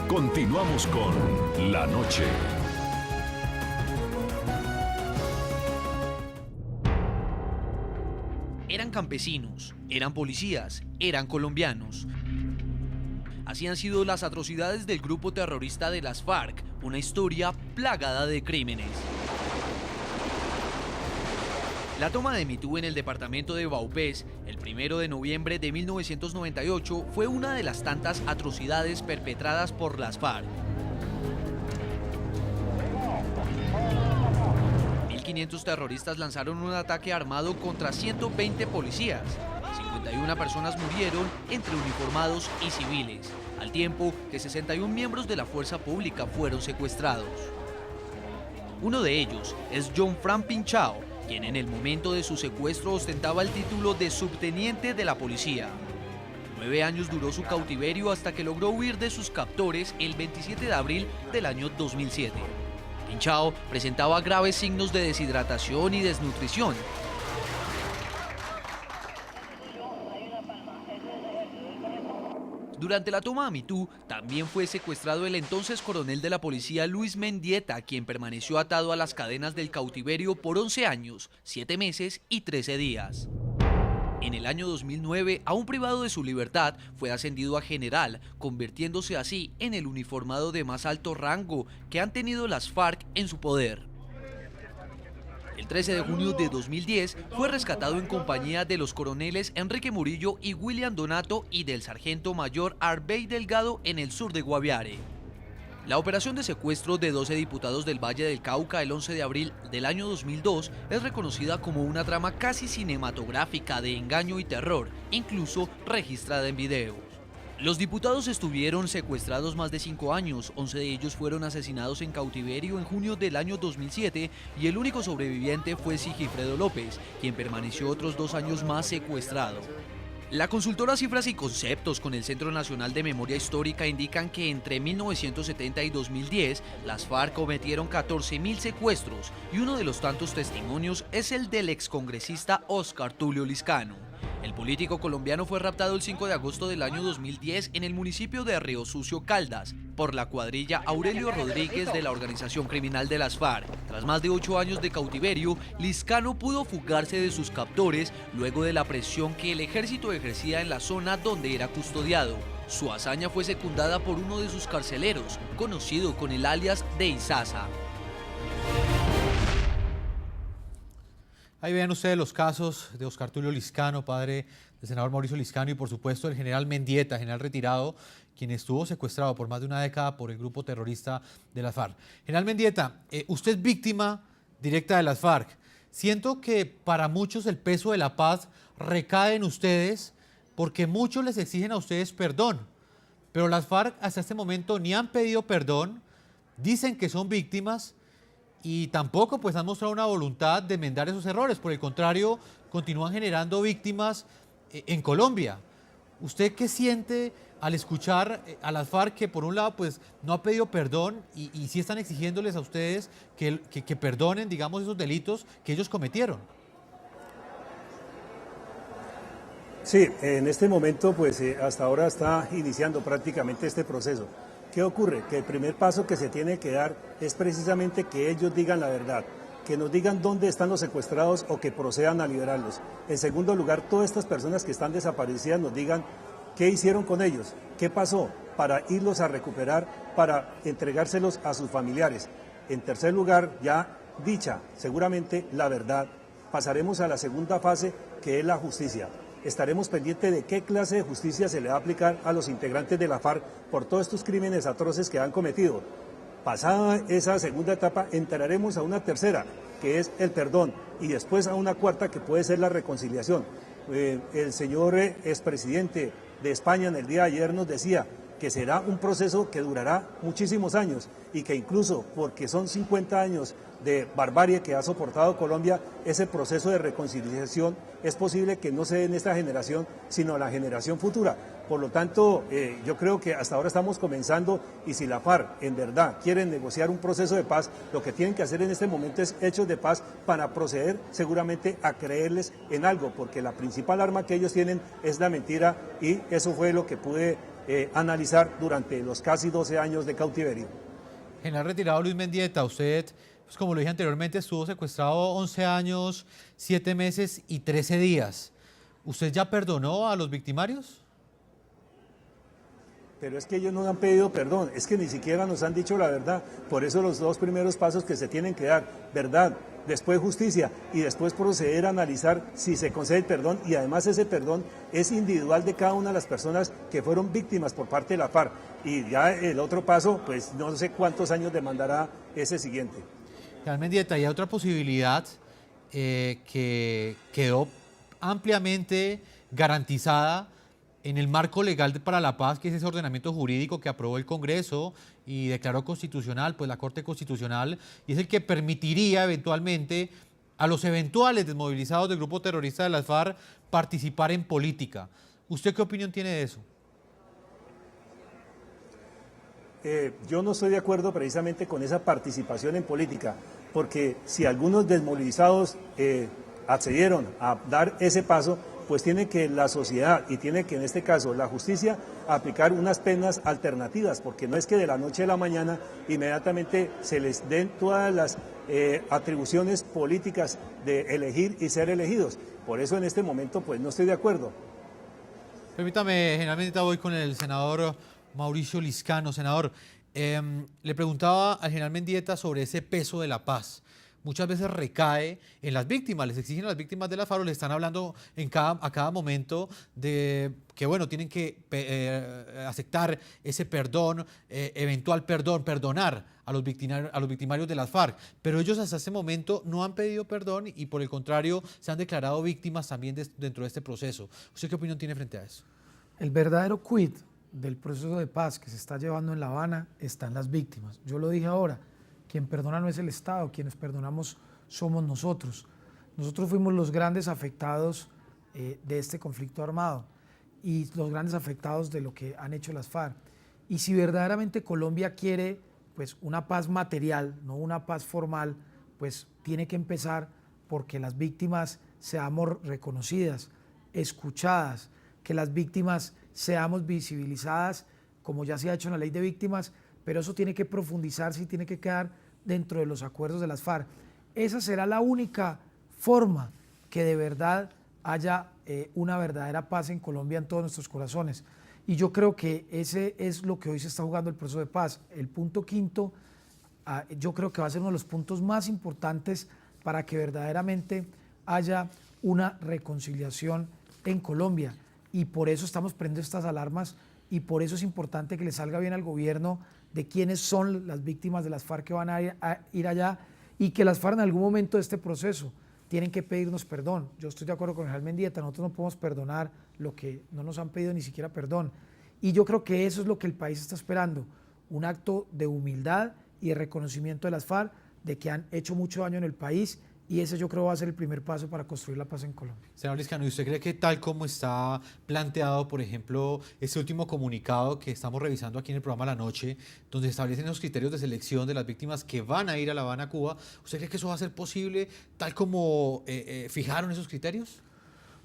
Continuamos con La Noche. Eran campesinos, eran policías, eran colombianos. Así han sido las atrocidades del grupo terrorista de las FARC, una historia plagada de crímenes. La toma de Mitú en el departamento de Vaupés, el 1 de noviembre de 1998, fue una de las tantas atrocidades perpetradas por las FARC. 1.500 terroristas lanzaron un ataque armado contra 120 policías. 51 personas murieron entre uniformados y civiles, al tiempo que 61 miembros de la fuerza pública fueron secuestrados. Uno de ellos es John Fran Pinchao, quien en el momento de su secuestro ostentaba el título de subteniente de la policía. 9 años duró su cautiverio hasta que logró huir de sus captores el 27 de abril del año 2007. Pinchao presentaba graves signos de deshidratación y desnutrición. Durante la toma a Mitú, también fue secuestrado el entonces coronel de la policía Luis Mendieta, quien permaneció atado a las cadenas del cautiverio por 11 años, 7 meses y 13 días. En el año 2009, aún privado de su libertad, fue ascendido a general, convirtiéndose así en el uniformado de más alto rango que han tenido las FARC en su poder. El 13 de junio de 2010 fue rescatado en compañía de los coroneles Enrique Murillo y William Donato y del sargento mayor Arbey Delgado en el sur de Guaviare. La operación de secuestro de 12 diputados del Valle del Cauca el 11 de abril del año 2002 es reconocida como una trama casi cinematográfica de engaño y terror, incluso registrada en video. Los diputados estuvieron secuestrados más de 5 años, 11 de ellos fueron asesinados en cautiverio en junio del año 2007 y el único sobreviviente fue Sigifredo López, quien permaneció otros 2 años más secuestrado. La consultora Cifras y Conceptos con el Centro Nacional de Memoria Histórica indican que entre 1970 y 2010 las FARC cometieron 14.000 secuestros y uno de los tantos testimonios es el del excongresista Óscar Tulio Liscano. El político colombiano fue raptado el 5 de agosto del año 2010 en el municipio de Río Sucio, Caldas, por la cuadrilla Aurelio Rodríguez de la organización criminal de las FARC. Tras más de 8 años de cautiverio, Liscano pudo fugarse de sus captores luego de la presión que el ejército ejercía en la zona donde era custodiado. Su hazaña fue secundada por uno de sus carceleros, conocido con el alias de Izaza. Ahí vean ustedes los casos de Óscar Tulio Liscano, padre del senador Mauricio Liscano, y por supuesto el general Mendieta, general retirado, quien estuvo secuestrado por más de una década por el grupo terrorista de las FARC. General Mendieta, usted es víctima directa de las FARC. Siento que para muchos el peso de la paz recae en ustedes porque muchos les exigen a ustedes perdón, pero las FARC hasta este momento ni han pedido perdón, dicen que son víctimas y tampoco pues han mostrado una voluntad de enmendar esos errores. Por el contrario, continúan generando víctimas en Colombia. ¿Usted qué siente al escuchar a las FARC que por un lado pues no ha pedido perdón y sí están exigiéndoles a ustedes que perdonen, digamos, esos delitos que ellos cometieron? Sí, en este momento pues hasta ahora está iniciando prácticamente este proceso. ¿Qué ocurre? Que el primer paso que se tiene que dar es precisamente que ellos digan la verdad, que nos digan dónde están los secuestrados o que procedan a liberarlos. En segundo lugar, todas estas personas que están desaparecidas nos digan qué hicieron con ellos, qué pasó para irlos a recuperar, para entregárselos a sus familiares. En tercer lugar, ya dicha seguramente la verdad, pasaremos a la segunda fase, que es la justicia. Estaremos pendientes de qué clase de justicia se le va a aplicar a los integrantes de la FARC por todos estos crímenes atroces que han cometido. Pasada esa segunda etapa, entraremos a una tercera, que es el perdón, y después a una cuarta, que puede ser la reconciliación. El señor expresidente de España en el día de ayer nos decía que será un proceso que durará muchísimos años y que incluso porque son 50 años de barbarie que ha soportado Colombia, ese proceso de reconciliación es posible que no se dé en esta generación, sino en la generación futura. Por lo tanto, yo creo que hasta ahora estamos comenzando y si la FARC en verdad quieren negociar un proceso de paz, lo que tienen que hacer en este momento es hechos de paz para proceder seguramente a creerles en algo, porque la principal arma que ellos tienen es la mentira y eso fue lo que pude analizar durante los casi 12 años de cautiverio. General retirado Luis Mendieta, usted, pues como lo dije anteriormente, estuvo secuestrado 11 años, 7 meses y 13 días. ¿Usted ya perdonó a los victimarios? Pero es que ellos no han pedido perdón, es que ni siquiera nos han dicho la verdad. Por eso los dos primeros pasos que se tienen que dar, verdad, después justicia y después proceder a analizar si se concede el perdón, y además ese perdón es individual de cada una de las personas que fueron víctimas por parte de la FARC. Y ya el otro paso, pues no sé cuántos años demandará ese siguiente. General Mendieta, y hay otra posibilidad que quedó ampliamente garantizada en el marco legal para la paz, que es ese ordenamiento jurídico que aprobó el Congreso y declaró constitucional, pues la Corte Constitucional, y es el que permitiría eventualmente a los eventuales desmovilizados del grupo terrorista de las FARC participar en política. ¿Usted qué opinión tiene de eso? Yo no estoy de acuerdo precisamente con esa participación en política, porque si algunos desmovilizados accedieron a dar ese paso, pues tiene que la sociedad y tiene que en este caso la justicia aplicar unas penas alternativas, porque no es que de la noche a la mañana inmediatamente se les den todas las atribuciones políticas de elegir y ser elegidos. Por eso en este momento pues no estoy de acuerdo. Permítame, generalmente voy con el senador Mauricio Liscano. Senador, le preguntaba al general Mendieta sobre ese peso de la paz. Muchas veces recae en las víctimas, les exigen a las víctimas de las FARC, le están hablando a cada momento de que, bueno, tienen que aceptar ese perdón, eventual perdón, perdonar a los victimarios de las FARC, pero ellos hasta ese momento no han pedido perdón y por el contrario se han declarado víctimas también dentro de este proceso. ¿Usted qué opinión tiene frente a eso? El verdadero quid del proceso de paz que se está llevando en La Habana está en las víctimas. Yo lo dije ahora. Quien perdona no es el Estado, quienes perdonamos somos nosotros. Nosotros fuimos los grandes afectados de este conflicto armado y los grandes afectados de lo que han hecho las FARC. Y si verdaderamente Colombia quiere pues, una paz material, no una paz formal, pues tiene que empezar porque las víctimas seamos reconocidas, escuchadas, que las víctimas seamos visibilizadas, como ya se ha hecho en la ley de víctimas, pero eso tiene que profundizarse y tiene que quedar dentro de los acuerdos de las FARC. Esa será la única forma que de verdad haya una verdadera paz en Colombia en todos nuestros corazones. Y yo creo que ese es lo que hoy se está jugando el proceso de paz. El punto quinto, yo creo que va a ser uno de los puntos más importantes para que verdaderamente haya una reconciliación en Colombia. Y por eso estamos prendiendo estas alarmas y por eso es importante que le salga bien al gobierno de quiénes son las víctimas de las FARC que van a ir allá y que las FARC en algún momento de este proceso tienen que pedirnos perdón. Yo estoy de acuerdo con el general Mendieta, nosotros no podemos perdonar lo que no nos han pedido ni siquiera perdón. Y yo creo que eso es lo que el país está esperando, un acto de humildad y de reconocimiento de las FARC, de que han hecho mucho daño en el país, y ese yo creo va a ser el primer paso para construir la paz en Colombia. Senador Liscano, ¿y usted cree que tal como está planteado, por ejemplo, este último comunicado que estamos revisando aquí en el programa La Noche, donde se establecen los criterios de selección de las víctimas que van a ir a La Habana, Cuba, ¿usted cree que eso va a ser posible tal como fijaron esos criterios?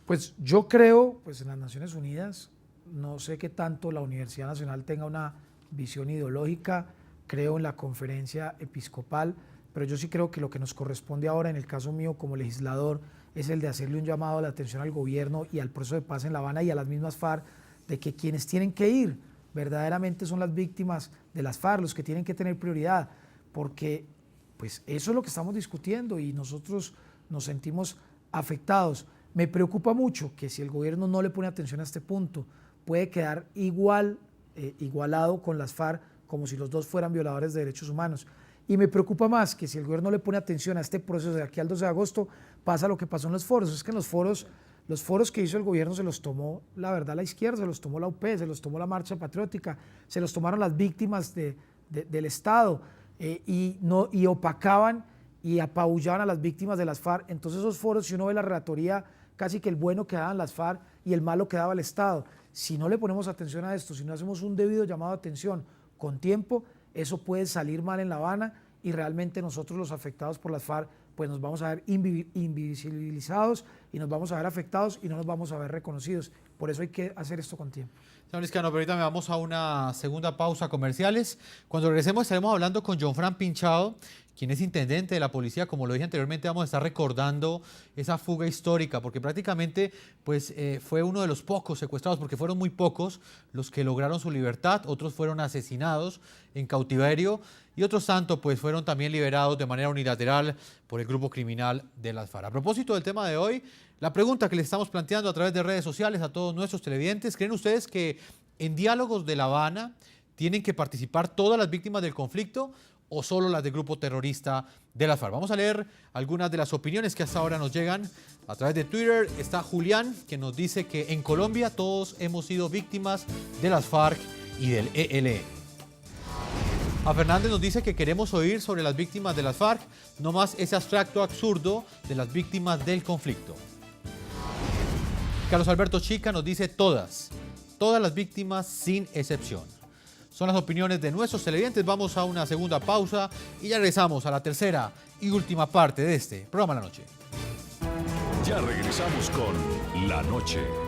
Pues yo creo, pues en las Naciones Unidas, no sé qué tanto la Universidad Nacional tenga una visión ideológica, creo en la conferencia episcopal, pero yo sí creo que lo que nos corresponde ahora, en el caso mío como legislador, es el de hacerle un llamado a la atención al gobierno y al proceso de paz en La Habana y a las mismas FARC, de que quienes tienen que ir verdaderamente son las víctimas de las FARC, los que tienen que tener prioridad, porque pues eso es lo que estamos discutiendo y nosotros nos sentimos afectados. Me preocupa mucho que si el gobierno no le pone atención a este punto, puede quedar igualado con las FARC como si los dos fueran violadores de derechos humanos. Y me preocupa más que si el gobierno le pone atención a este proceso de aquí al 12 de agosto, pasa lo que pasó en los foros. Es que en los foros que hizo el gobierno se los tomó, la verdad, la izquierda, se los tomó la UP, se los tomó la Marcha Patriótica, se los tomaron las víctimas del Estado y opacaban y apabullaban a las víctimas de las FARC. Entonces esos foros, si uno ve la relatoría, casi que el bueno quedaban las FARC y el malo quedaba el Estado. Si no le ponemos atención a esto, si no hacemos un debido llamado de atención con tiempo, eso puede salir mal en La Habana y realmente nosotros los afectados por las FARC pues nos vamos a ver invisibilizados y nos vamos a ver afectados y no nos vamos a ver reconocidos. Por eso hay que hacer esto con tiempo. Señor Liscano, pero ahorita vamos a una segunda pausa comerciales. Cuando regresemos estaremos hablando con John Fran Pinchao, quien es intendente de la policía. Como lo dije anteriormente, vamos a estar recordando esa fuga histórica, porque prácticamente pues, fue uno de los pocos secuestrados, porque fueron muy pocos los que lograron su libertad, otros fueron asesinados en cautiverio y otros tantos pues, fueron también liberados de manera unilateral por el grupo criminal de las FARC. A propósito del tema de hoy, la pregunta que les estamos planteando a través de redes sociales a todos nuestros televidentes: ¿creen ustedes que en diálogos de La Habana tienen que participar todas las víctimas del conflicto o solo las del grupo terrorista de las FARC? Vamos a leer algunas de las opiniones que hasta ahora nos llegan a través de Twitter. Está Julián, que nos dice que en Colombia todos hemos sido víctimas de las FARC y del ELN. A Fernández nos dice que queremos oír sobre las víctimas de las FARC, no más ese abstracto absurdo de las víctimas del conflicto. Carlos Alberto Chica nos dice todas las víctimas sin excepción. Son las opiniones de nuestros televidentes. Vamos a una segunda pausa y ya regresamos a la tercera y última parte de este programa La Noche. Ya regresamos con La Noche.